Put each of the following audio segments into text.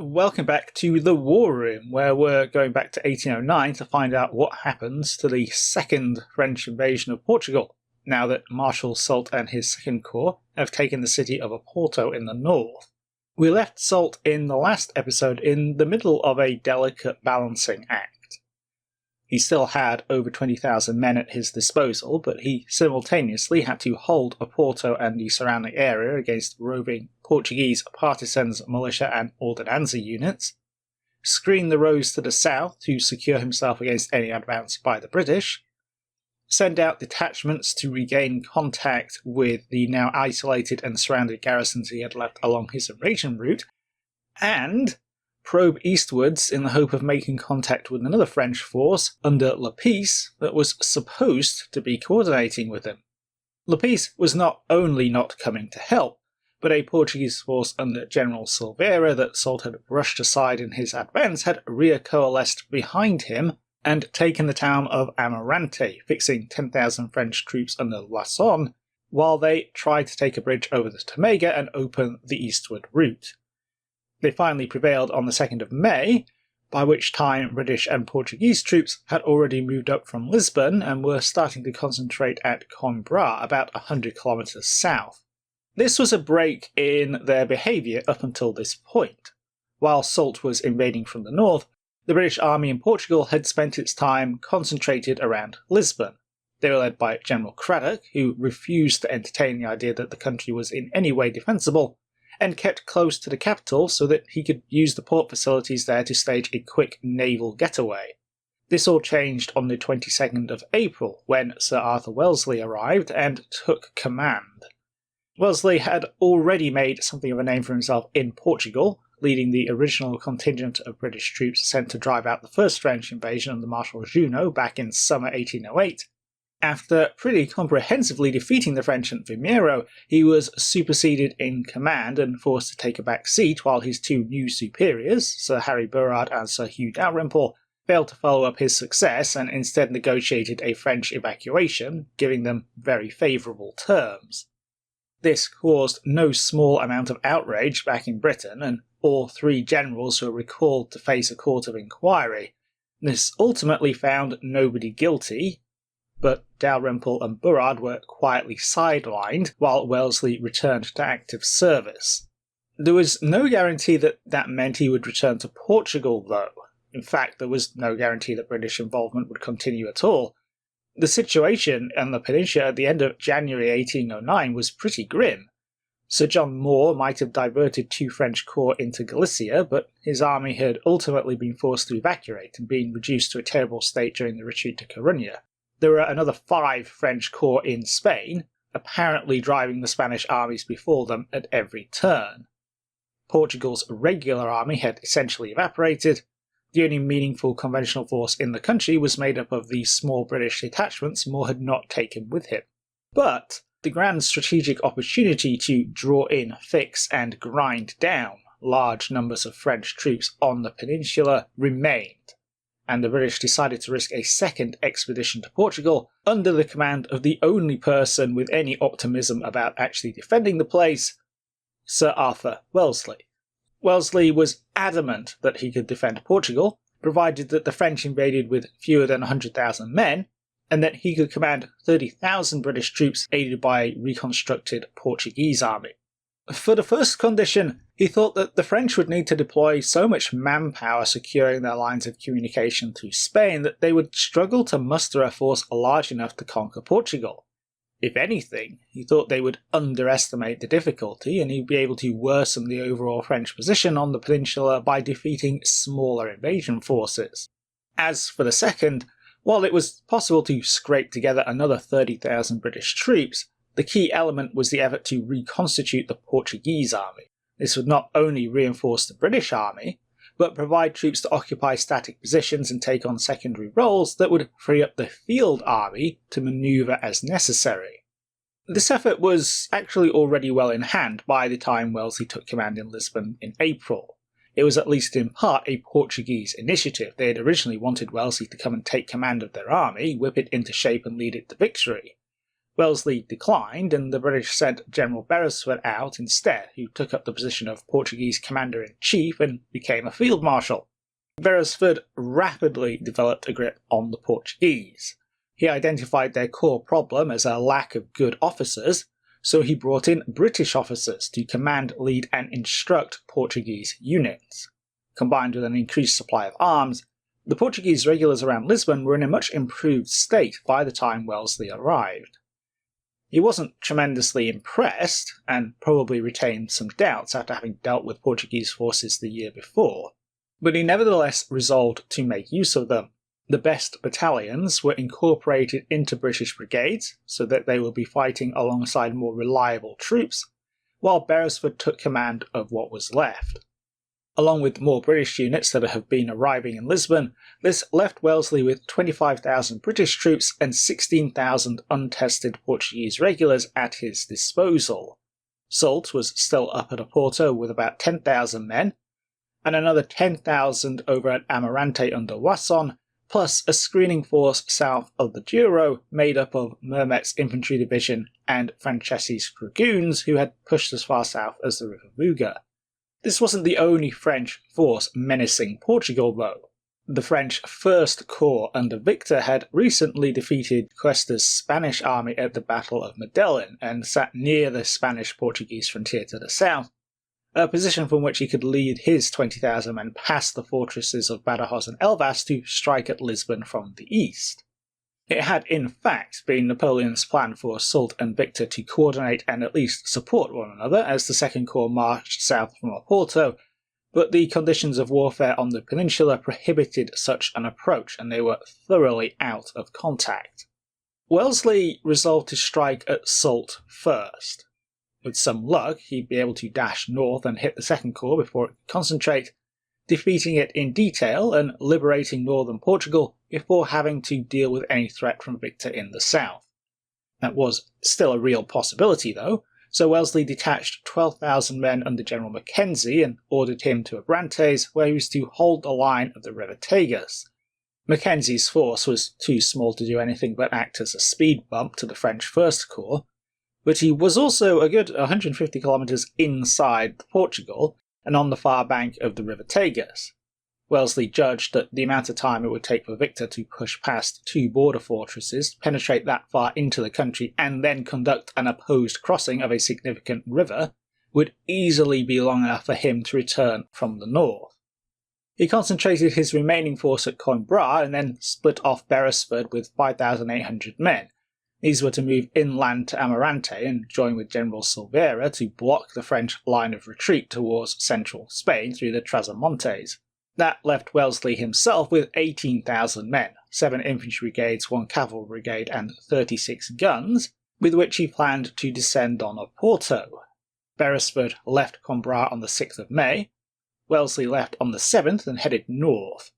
Welcome back to the War Room, where we're going back to 1809 to find out what happens to the second French invasion of Portugal, now that Marshal Soult and his Second Corps have taken the city of Oporto in the north. We left Soult in the last episode in the middle of a delicate balancing act. He still had over 20,000 men at his disposal, but he simultaneously had to hold Oporto and the surrounding area against roving Portuguese partisans, militia and ordnanza units, screen the roads to the south to secure himself against any advance by the British, send out detachments to regain contact with the now isolated and surrounded garrisons he had left along his invasion route, and probe eastwards in the hope of making contact with another French force under Lapisse that was supposed to be coordinating with him. Lapisse was not only not coming to help, but a Portuguese force under General Silveira that Soult had brushed aside in his advance had recoalesced behind him and taken the town of Amarante, fixing 10,000 French troops under Lasson, while they tried to take a bridge over the Tamega and open the eastward route. They finally prevailed on the 2nd of May, by which time British and Portuguese troops had already moved up from Lisbon and were starting to concentrate at Coimbra, about 100 kilometres south. This was a break in their behaviour up until this point. While Soult was invading from the north, the British army in Portugal had spent its time concentrated around Lisbon. They were led by General Cradock, who refused to entertain the idea that the country was in any way defensible, and kept close to the capital so that he could use the port facilities there to stage a quick naval getaway. This all changed on the 22nd of April, when Sir Arthur Wellesley arrived and took command. Wellesley had already made something of a name for himself in Portugal, leading the original contingent of British troops sent to drive out the first French invasion under Marshal Junot back in summer 1808. After pretty comprehensively defeating the French at Vimeiro, he was superseded in command and forced to take a back seat while his two new superiors, Sir Harry Burrard and Sir Hugh Dalrymple, failed to follow up his success and instead negotiated a French evacuation, giving them very favourable terms. This caused no small amount of outrage back in Britain, and all three generals were recalled to face a court of inquiry. This ultimately found nobody guilty, but Dalrymple and Burrard were quietly sidelined while Wellesley returned to active service. There was no guarantee that that meant he would return to Portugal, though. In fact, there was no guarantee that British involvement would continue at all. The situation on the peninsula at the end of January 1809 was pretty grim. Sir John Moore might have diverted two French corps into Galicia, but his army had ultimately been forced to evacuate and been reduced to a terrible state during the retreat to Coruña. There were another 5 French corps in Spain, apparently driving the Spanish armies before them at every turn. Portugal's regular army had essentially evaporated. The only meaningful conventional force in the country was made up of the small British detachments Moore had not taken with him. But the grand strategic opportunity to draw in, fix and grind down large numbers of French troops on the peninsula remained, and the British decided to risk a second expedition to Portugal under the command of the only person with any optimism about actually defending the place, Sir Arthur Wellesley. Wellesley was adamant that he could defend Portugal, provided that the French invaded with fewer than 100,000 men, and that he could command 30,000 British troops aided by a reconstructed Portuguese army. For the first condition, he thought that the French would need to deploy so much manpower securing their lines of communication to Spain that they would struggle to muster a force large enough to conquer Portugal. If anything, he thought they would underestimate the difficulty and he'd be able to worsen the overall French position on the peninsula by defeating smaller invasion forces. As for the second, while it was possible to scrape together another 30,000 British troops, the key element was the effort to reconstitute the Portuguese army. This would not only reinforce the British army, but provide troops to occupy static positions and take on secondary roles that would free up the field army to manoeuvre as necessary. This effort was actually already well in hand by the time Wellesley took command in Lisbon in April. It was at least in part a Portuguese initiative. They had originally wanted Wellesley to come and take command of their army, whip it into shape and lead it to victory. Wellesley declined, and the British sent General Beresford out instead, who took up the position of Portuguese Commander-in-Chief and became a Field Marshal. Beresford rapidly developed a grip on the Portuguese. He identified their core problem as a lack of good officers, so he brought in British officers to command, lead and instruct Portuguese units. Combined with an increased supply of arms, the Portuguese regulars around Lisbon were in a much improved state by the time Wellesley arrived. He wasn't tremendously impressed, and probably retained some doubts after having dealt with Portuguese forces the year before, but he nevertheless resolved to make use of them. The best battalions were incorporated into British brigades so that they would be fighting alongside more reliable troops, while Beresford took command of what was left. Along with more British units that have been arriving in Lisbon, this left Wellesley with 25,000 British troops and 16,000 untested Portuguese regulars at his disposal. Soult was still up at Oporto with about 10,000 men, and another 10,000 over at Amarante under Wasson, plus a screening force south of the Douro made up of Mermet's infantry division and Francesi's dragoons, who had pushed as far south as the River Muga. This wasn't the only French force menacing Portugal, though. The French First Corps under Victor had recently defeated Cuesta's Spanish army at the Battle of Medellin and sat near the Spanish-Portuguese frontier to the south, a position from which he could lead his 20,000 men past the fortresses of Badajoz and Elvas to strike at Lisbon from the east. It had in fact been Napoleon's plan for Soult and Victor to coordinate and at least support one another as the Second Corps marched south from Oporto, but the conditions of warfare on the peninsula prohibited such an approach, and they were thoroughly out of contact. Wellesley resolved to strike at Soult first. With some luck, he'd be able to dash north and hit the Second Corps before it could concentrate, defeating it in detail and liberating northern Portugal before having to deal with any threat from Victor in the south. That was still a real possibility, though, so Wellesley detached 12,000 men under General Mackenzie and ordered him to Abrantes, where he was to hold the line of the River Tagus. Mackenzie's force was too small to do anything but act as a speed bump to the French First Corps, but he was also a good 150 kilometres inside Portugal and on the far bank of the River Tagus. Wellesley judged that the amount of time it would take for Victor to push past two border fortresses, penetrate that far into the country, and then conduct an opposed crossing of a significant river would easily be long enough for him to return from the north. He concentrated his remaining force at Coimbra and then split off Beresford with 5,800 men. These were to move inland to Amarante and join with General Silveira to block the French line of retreat towards central Spain through the Trasamontes. That left Wellesley himself with 18,000 men, 7 infantry brigades, 1 cavalry brigade and 36 guns, with which he planned to descend on Oporto. Beresford left Coimbra on the 6th of May. Wellesley left on the 7th and headed north.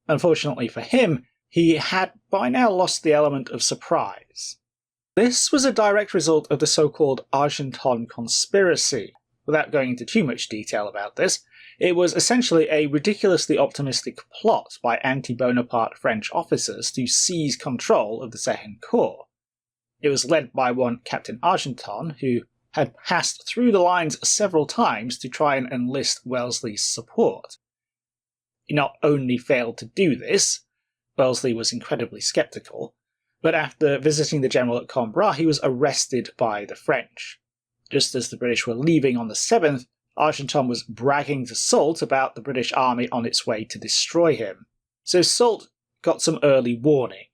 Unfortunately for him, he had by now lost the element of surprise. This was a direct result of the so-called Argenton conspiracy. Without going into too much detail about this, it was essentially a ridiculously optimistic plot by anti-Bonaparte French officers to seize control of the Second Corps. It was led by one Captain Argenton, who had passed through the lines several times to try and enlist Wellesley's support. He not only failed to do this, Wellesley was incredibly sceptical, but after visiting the general at Coimbra, he was arrested by the French. Just as the British were leaving on the 7th, Argenton was bragging to Soult about the British army on its way to destroy him. So Soult got some early warning.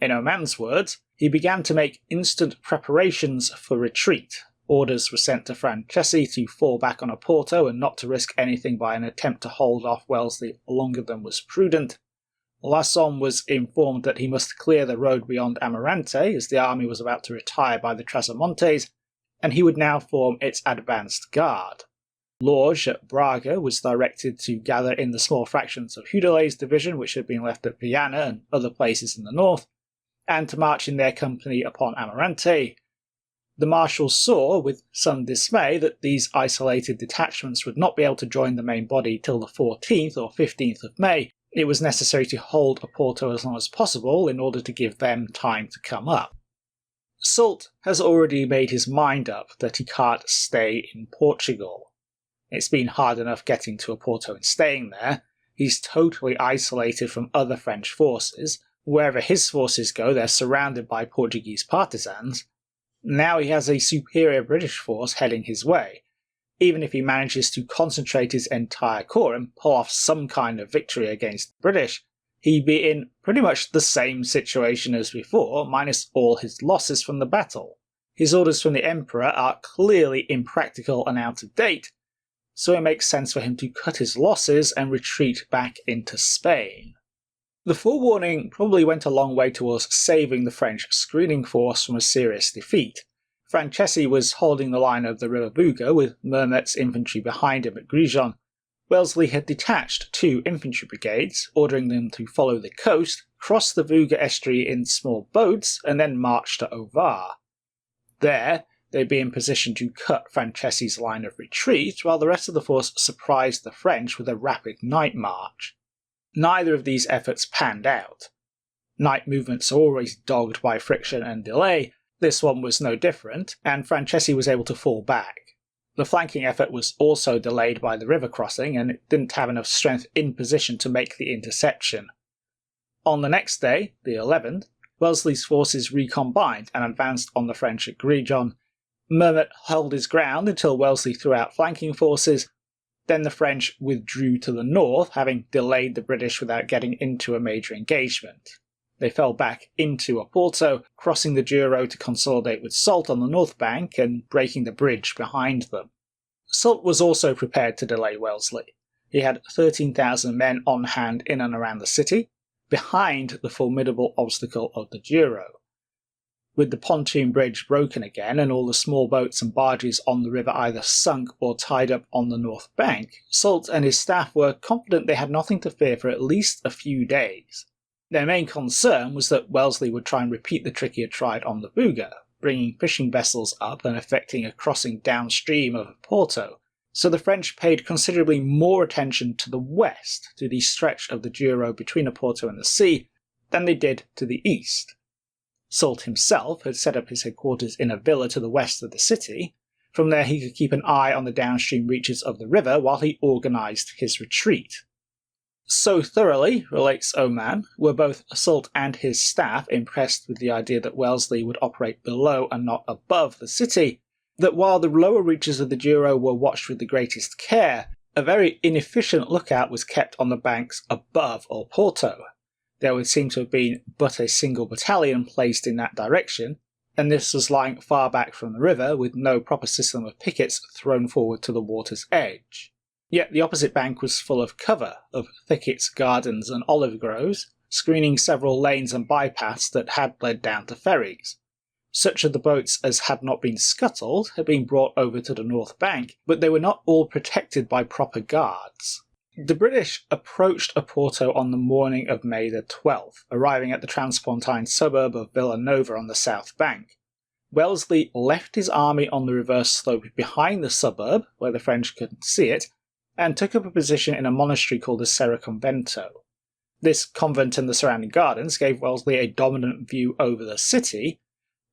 In Oman's words, he began to make instant preparations for retreat. Orders were sent to Francesi to fall back on Oporto and not to risk anything by an attempt to hold off Wellesley longer than was prudent. Lasson was informed that he must clear the road beyond Amarante, as the army was about to retire by the Trasamontes, and he would now form its advanced guard. Lorge at Braga was directed to gather in the small fractions of Houdelet's division, which had been left at Viana and other places in the north, and to march in their company upon Amarante. The marshal saw, with some dismay, that these isolated detachments would not be able to join the main body till the 14th or 15th of May. It was necessary to hold Oporto as long as possible in order to give them time to come up. Soult has already made his mind up that he can't stay in Portugal. It's been hard enough getting to Oporto and staying there. He's totally isolated from other French forces. Wherever his forces go, they're surrounded by Portuguese partisans. Now he has a superior British force heading his way. Even if he manages to concentrate his entire corps and pull off some kind of victory against the British, he'd be in pretty much the same situation as before, minus all his losses from the battle. His orders from the Emperor are clearly impractical and out of date, so it makes sense for him to cut his losses and retreat back into Spain. The forewarning probably went a long way towards saving the French screening force from a serious defeat. Franceschi was holding the line of the River Buga with Mermet's infantry behind him at Grijon. Wellesley had detached 2 infantry brigades, ordering them to follow the coast, cross the Buga estuary in small boats, and then march to Ovar. There, they'd be in position to cut Franceschi's line of retreat, while the rest of the force surprised the French with a rapid night march. Neither of these efforts panned out. Night movements are always dogged by friction and delay. This one was no different, and Franceschi was able to fall back. The flanking effort was also delayed by the river crossing, and it didn't have enough strength in position to make the interception. On the next day, the 11th, Wellesley's forces recombined and advanced on the French at Grijon. Mermet held his ground until Wellesley threw out flanking forces. Then the French withdrew to the north, having delayed the British without getting into a major engagement. They fell back into Oporto, crossing the Douro to consolidate with Soult on the north bank and breaking the bridge behind them. Soult was also prepared to delay Wellesley. He had 13,000 men on hand in and around the city, behind the formidable obstacle of the Douro. With the pontoon bridge broken again and all the small boats and barges on the river either sunk or tied up on the north bank, Soult and his staff were confident they had nothing to fear for at least a few days. Their main concern was that Wellesley would try and repeat the trick he had tried on the Buga, bringing fishing vessels up and effecting a crossing downstream of Oporto, so the French paid considerably more attention to the west, to the stretch of the Douro between Oporto and the sea, than they did to the east. Soult himself had set up his headquarters in a villa to the west of the city. From there he could keep an eye on the downstream reaches of the river while he organised his retreat. So thoroughly, relates Oman, were both Soult and his staff impressed with the idea that Wellesley would operate below and not above the city, that while the lower reaches of the Douro were watched with the greatest care, a very inefficient lookout was kept on the banks above Oporto. There would seem to have been but a single battalion placed in that direction, and this was lying far back from the river with no proper system of pickets thrown forward to the water's edge. Yet the opposite bank was full of cover, of thickets, gardens and olive groves, screening several lanes and bypaths that had led down to ferries. Such of the boats as had not been scuttled had been brought over to the north bank, but they were not all protected by proper guards. The British approached Oporto on the morning of May the 12th, arriving at the transpontine suburb of Villanova on the south bank. Wellesley left his army on the reverse slope behind the suburb, where the French couldn't see it, and took up a position in a monastery called the Serra Convento. This convent and the surrounding gardens gave Wellesley a dominant view over the city,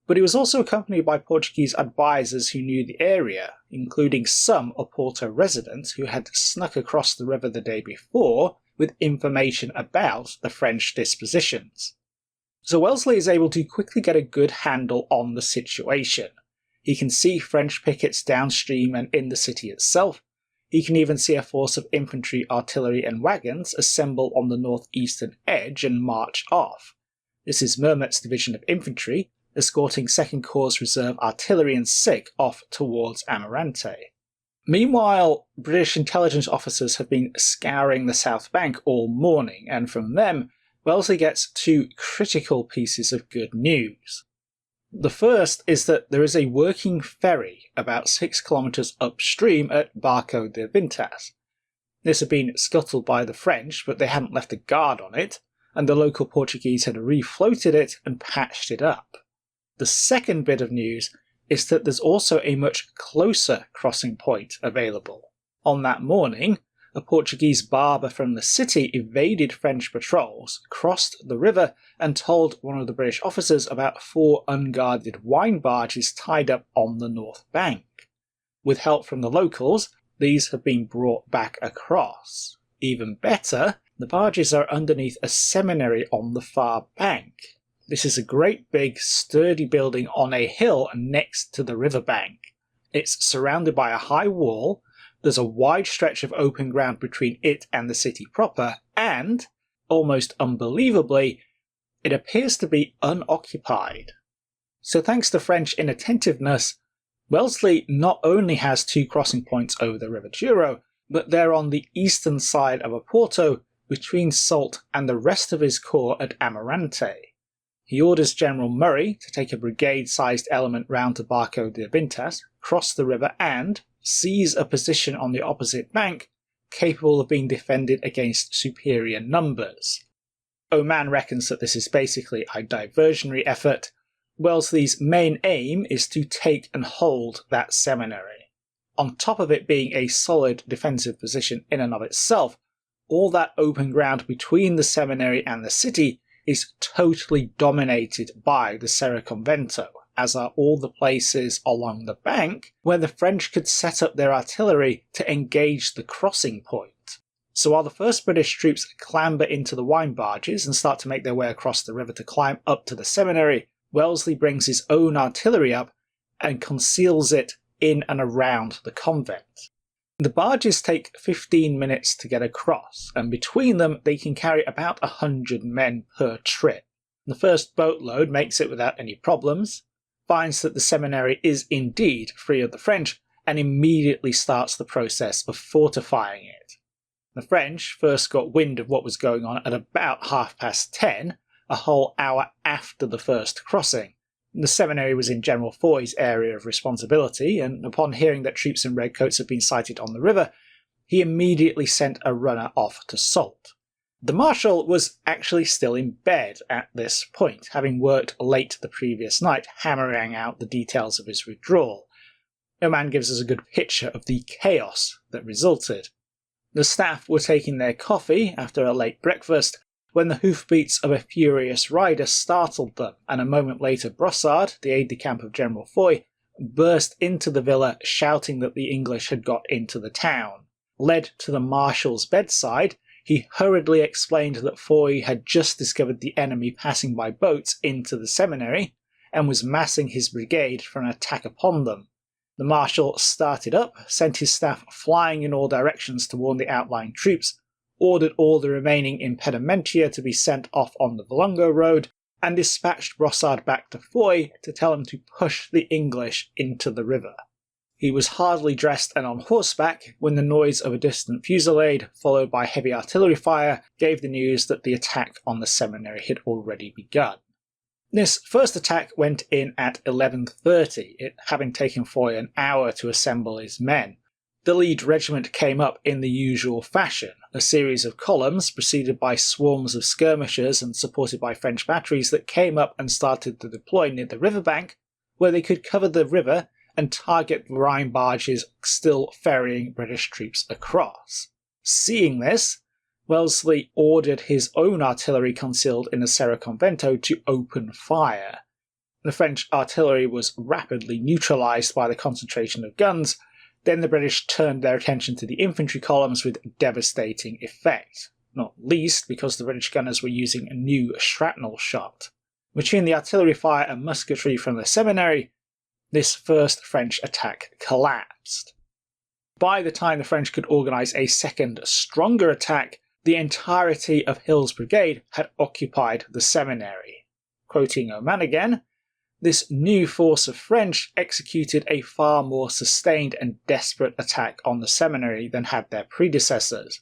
but he was also accompanied by Portuguese advisors who knew the area, including some Oporto residents who had snuck across the river the day before with information about the French dispositions. So Wellesley is able to quickly get a good handle on the situation. He can see French pickets downstream and in the city itself. He can even see a force of infantry, artillery and wagons assemble on the northeastern edge and march off. This is Mermet's division of infantry, escorting 2nd Corps Reserve artillery and sick off towards Amarante. Meanwhile, British intelligence officers have been scouring the south bank all morning, and from them, Wellesley gets 2 critical pieces of good news. The first is that there is a working ferry about 6 kilometres upstream at Barco de Vintas. This had been scuttled by the French, but they hadn't left a guard on it, and the local Portuguese had refloated it and patched it up. The second bit of news is that there's also a much closer crossing point available. On that morning, a Portuguese barber from the city evaded French patrols, crossed the river, and told one of the British officers about 4 unguarded wine barges tied up on the north bank. With help from the locals, these have been brought back across. Even better, the barges are underneath a seminary on the far bank. This is a great big, sturdy building on a hill next to the riverbank. It's surrounded by a high wall, there's a wide stretch of open ground between it and the city proper, and, almost unbelievably, it appears to be unoccupied. So thanks to French inattentiveness, Wellesley not only has 2 crossing points over the River Douro, but they're on the eastern side of Oporto, between Soult and the rest of his corps at Amarante. He orders General Murray to take a brigade-sized element round to Barco de Bintas, cross the river and seize a position on the opposite bank capable of being defended against superior numbers. Oman reckons that this is basically a diversionary effort. Wellesley's main aim is to take and hold that seminary. On top of it being a solid defensive position in and of itself, all that open ground between the seminary and the city is totally dominated by the Serra Convento, as are all the places along the bank where the French could set up their artillery to engage the crossing point. So while the first British troops clamber into the wine barges and start to make their way across the river to climb up to the seminary, Wellesley brings his own artillery up and conceals it in and around the convent. The barges take 15 minutes to get across, and between them they can carry about 100 men per trip. The first boatload makes it without any problems, finds that the seminary is indeed free of the French, and immediately starts the process of fortifying it. The French first got wind of what was going on at about 10:30, a whole hour after the first crossing. The seminary was in General Foy's area of responsibility, and upon hearing that troops in redcoats had been sighted on the river, he immediately sent a runner off to Soult. The Marshal was actually still in bed at this point, having worked late the previous night hammering out the details of his withdrawal. Oman gives us a good picture of the chaos that resulted. The staff were taking their coffee after a late breakfast when the hoofbeats of a furious rider startled them, and a moment later Brossard, the aide-de-camp of General Foy, burst into the villa shouting that the English had got into the town. Led to the Marshal's bedside, he hurriedly explained that Foy had just discovered the enemy passing by boats into the seminary, and was massing his brigade for an attack upon them. The Marshal started up, sent his staff flying in all directions to warn the outlying troops, ordered all the remaining impedimenta to be sent off on the Valongo road, and dispatched Brossard back to Foy to tell him to push the English into the river. He was hardly dressed and on horseback when the noise of a distant fusillade, followed by heavy artillery fire, gave the news that the attack on the seminary had already begun. This first attack went in at 11:30, it having taken Foy an hour to assemble his men. The lead regiment came up in the usual fashion, a series of columns preceded by swarms of skirmishers and supported by French batteries that came up and started to deploy near the riverbank, where they could cover the river and target the Rhine barges still ferrying British troops across. Seeing this, Wellesley ordered his own artillery concealed in the Serra Convento to open fire. The French artillery was rapidly neutralised by the concentration of guns. Then the British turned their attention to the infantry columns with devastating effect, not least because the British gunners were using a new shrapnel shot. Between the artillery fire and musketry from the seminary, this first French attack collapsed. By the time the French could organise a second, stronger attack, the entirety of Hill's brigade had occupied the seminary. Quoting Oman again, this new force of French executed a far more sustained and desperate attack on the seminary than had their predecessors,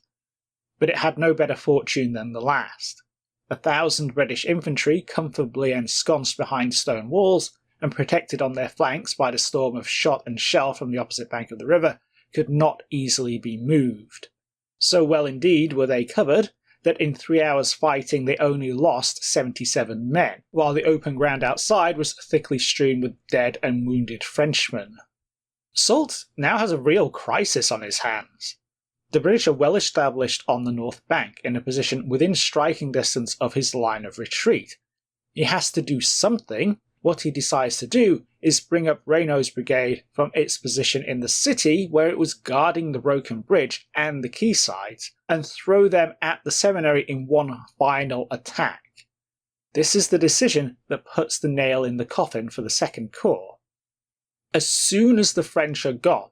but it had no better fortune than the last. 1,000 British infantry, comfortably ensconced behind stone walls and protected on their flanks by the storm of shot and shell from the opposite bank of the river, could not easily be moved. So well indeed were they covered that in 3 hours fighting they only lost 77 men, while the open ground outside was thickly strewn with dead and wounded Frenchmen. Soult now has a real crisis on his hands. The British are well established on the north bank, in a position within striking distance of his line of retreat. He has to do something. What he decides to do is bring up Reynaud's brigade from its position in the city, where it was guarding the broken bridge and the quaysides, and throw them at the seminary in one final attack. This is the decision that puts the nail in the coffin for the Second Corps. As soon as the French are gone,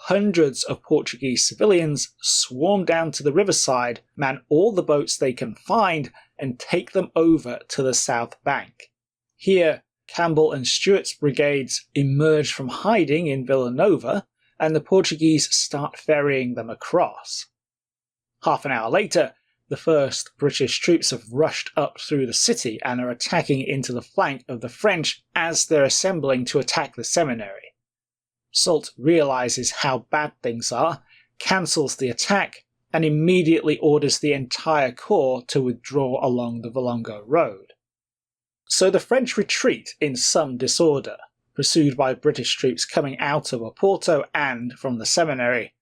hundreds of Portuguese civilians swarm down to the riverside, man all the boats they can find, and take them over to the south bank. Here, Campbell and Stuart's brigades emerge from hiding in Villanova, and the Portuguese start ferrying them across. Half an hour later, the first British troops have rushed up through the city and are attacking into the flank of the French as they're assembling to attack the seminary. Soult realises how bad things are, cancels the attack, and immediately orders the entire corps to withdraw along the Valongo road. So the French retreat in some disorder, pursued by British troops coming out of Oporto and from the seminary.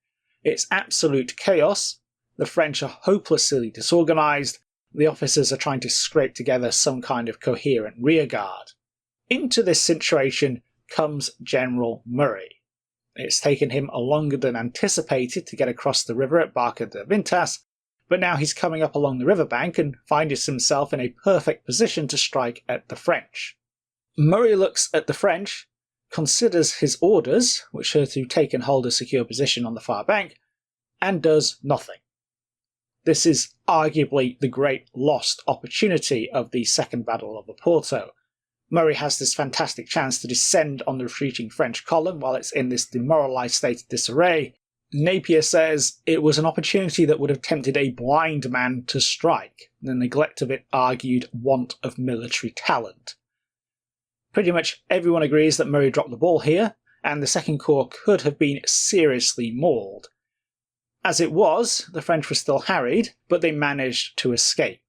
It's absolute chaos. The French are hopelessly disorganised. The officers are trying to scrape together some kind of coherent rearguard. Into this situation comes General Murray. It's taken him longer than anticipated to get across the river at Barca de Vintas, but now he's coming up along the riverbank and finds himself in a perfect position to strike at the French. Murray looks at the French, considers his orders, which are to take and hold a secure position on the far bank, and does nothing. This is arguably the great lost opportunity of the Second Battle of Oporto. Murray has this fantastic chance to descend on the retreating French column while it's in this demoralised state of disarray. Napier says it was an opportunity that would have tempted a blind man to strike. The neglect of it argued want of military talent. Pretty much everyone agrees that Murray dropped the ball here, and the Second Corps could have been seriously mauled. As it was, the French were still harried, but they managed to escape.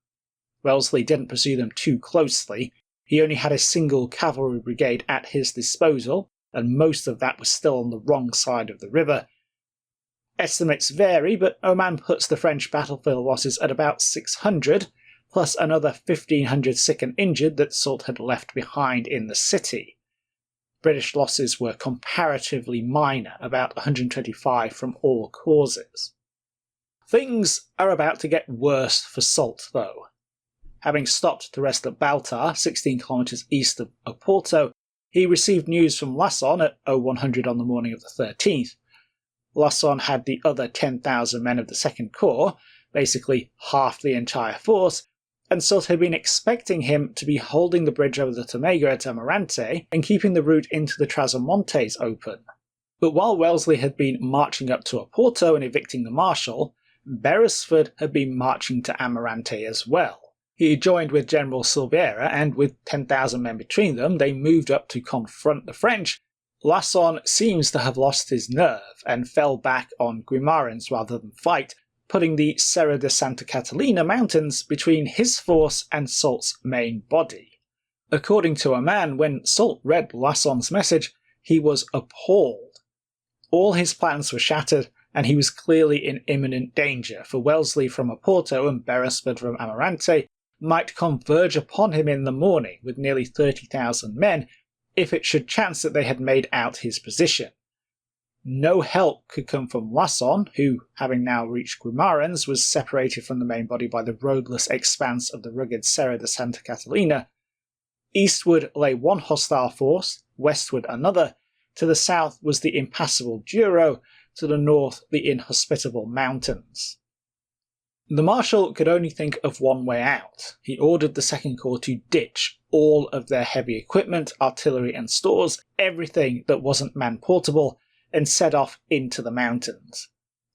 Wellesley didn't pursue them too closely. He only had a single cavalry brigade at his disposal, and most of that was still on the wrong side of the river. Estimates vary, but Oman puts the French battlefield losses at about 600, plus another 1,500 sick and injured that Soult had left behind in the city. British losses were comparatively minor, about 125 from all causes. Things are about to get worse for Soult, though. Having stopped to rest at Baltar, 16 kilometres east of Oporto, he received news from Lasson at 0100 on the morning of the 13th. Lasson had the other 10,000 men of the Second Corps, basically half the entire force, and Soult had been expecting him to be holding the bridge over the Tamega at Amarante and keeping the route into the Trasomontes open. But while Wellesley had been marching up to Oporto and evicting the marshal, Beresford had been marching to Amarante as well. He joined with General Silveira, and with 10,000 men between them, they moved up to confront the French. Lasson seems to have lost his nerve and fell back on Guimarães rather than fight, putting the Serra de Santa Catalina mountains between his force and Soult's main body. According to a man, when Soult read Lasson's message, he was appalled. All his plans were shattered, and he was clearly in imminent danger, for Wellesley from Oporto and Beresford from Amarante might converge upon him in the morning with nearly 30,000 men if it should chance that they had made out his position. No help could come from Lasson, who, having now reached Guimarães, was separated from the main body by the roadless expanse of the rugged Serra de Santa Catalina. Eastward lay one hostile force, westward another. To the south was the impassable Douro, to the north the inhospitable mountains. The Marshal could only think of one way out. He ordered the Second Corps to ditch all of their heavy equipment, artillery and stores, everything that wasn't man-portable, and set off into the mountains.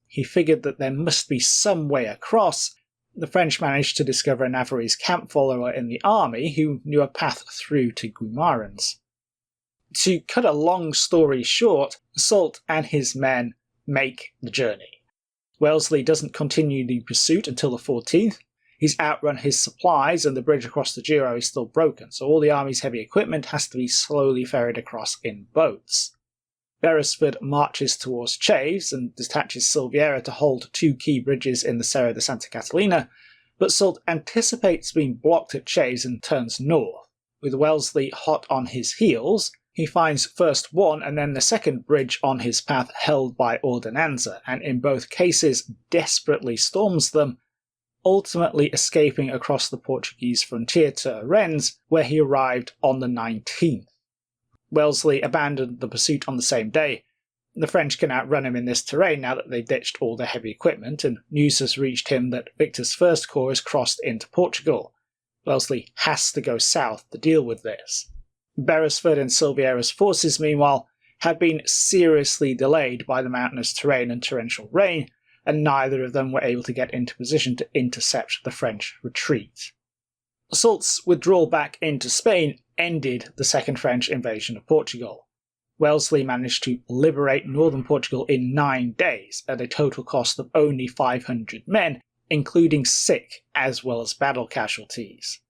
He figured that there must be some way across. The French managed to discover a Navarrese camp follower in the army who knew a path through to Guimarães. To cut a long story short, Soult and his men make the journey. Wellesley doesn't continue the pursuit until the 14th. He's outrun his supplies and the bridge across the Douro is still broken, so all the army's heavy equipment has to be slowly ferried across in boats. Beresford marches towards Chaves and detaches Silviera to hold 2 key bridges in the Serra de Santa Catalina, but Soult anticipates being blocked at Chaves and turns north. With Wellesley hot on his heels, he finds first one and then the second bridge on his path held by Ordonanza, and in both cases desperately storms them, ultimately escaping across the Portuguese frontier to Rennes, where he arrived on the 19th. Wellesley abandoned the pursuit on the same day. The French can outrun him in this terrain now that they've ditched all their heavy equipment, and news has reached him that Victor's First Corps has crossed into Portugal. Wellesley has to go south to deal with this. Beresford and Silviera's forces, meanwhile, had been seriously delayed by the mountainous terrain and torrential rain, and neither of them were able to get into position to intercept the French retreat. Soult's withdrawal back into Spain ended the Second French invasion of Portugal. Wellesley managed to liberate northern Portugal in 9 days at a total cost of only 500 men, including sick as well as battle casualties.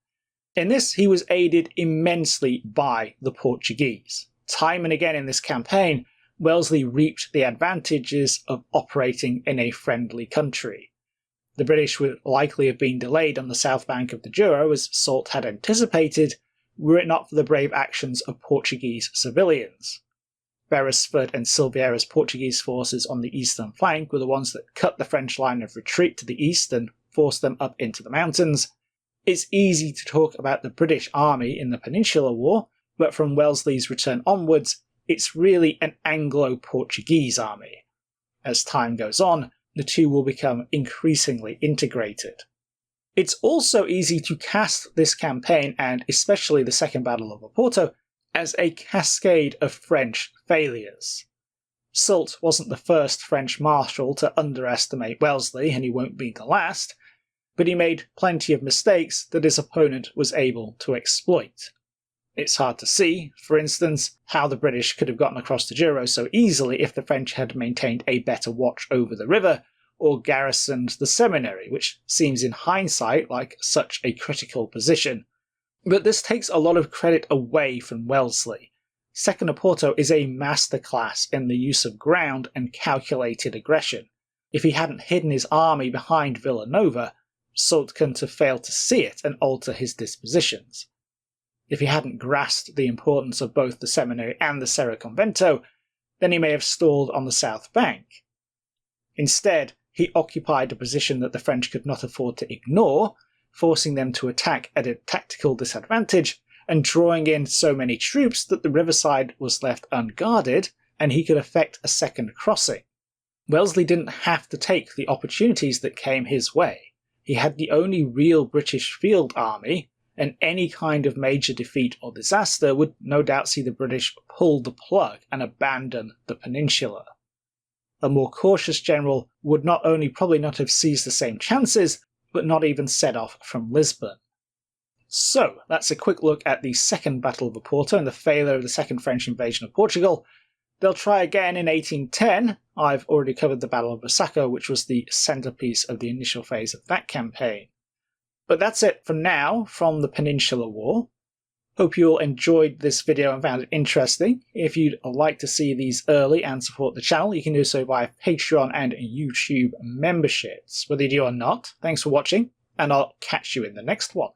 In this, he was aided immensely by the Portuguese. Time and again in this campaign, Wellesley reaped the advantages of operating in a friendly country. The British would likely have been delayed on the south bank of the Douro, as Soult had anticipated, were it not for the brave actions of Portuguese civilians. Beresford and Silviera's Portuguese forces on the eastern flank were the ones that cut the French line of retreat to the east and forced them up into the mountains. It's easy to talk about the British army in the Peninsular War, but from Wellesley's return onwards, it's really an Anglo-Portuguese army. As time goes on, the two will become increasingly integrated. It's also easy to cast this campaign, and especially the Second Battle of Oporto, as a cascade of French failures. Soult wasn't the first French marshal to underestimate Wellesley, and he won't be the last, but he made plenty of mistakes that his opponent was able to exploit. It's hard to see, for instance, how the British could have gotten across the Douro so easily if the French had maintained a better watch over the river, or garrisoned the seminary, which seems in hindsight like such a critical position. But this takes a lot of credit away from Wellesley. Second Oporto is a masterclass in the use of ground and calculated aggression. If he hadn't hidden his army behind Villanova, Soult couldn't have failed to see it and alter his dispositions. If he hadn't grasped the importance of both the seminary and the Serra Convento, then he may have stalled on the south bank. Instead, he occupied a position that the French could not afford to ignore, forcing them to attack at a tactical disadvantage and drawing in so many troops that the riverside was left unguarded and he could effect a second crossing. Wellesley didn't have to take the opportunities that came his way. He had the only real British field army, and any kind of major defeat or disaster would no doubt see the British pull the plug and abandon the peninsula. A more cautious general would not only probably not have seized the same chances, but not even set off from Lisbon. So, that's a quick look at the Second Battle of Oporto and the failure of the Second French invasion of Portugal. They'll try again in 1810. I've already covered the Battle of Busaco, which was the centrepiece of the initial phase of that campaign. But that's it for now from the Peninsular War. Hope you all enjoyed this video and found it interesting. If you'd like to see these early and support the channel, you can do so via Patreon and YouTube memberships. Whether you do or not, thanks for watching, and I'll catch you in the next one.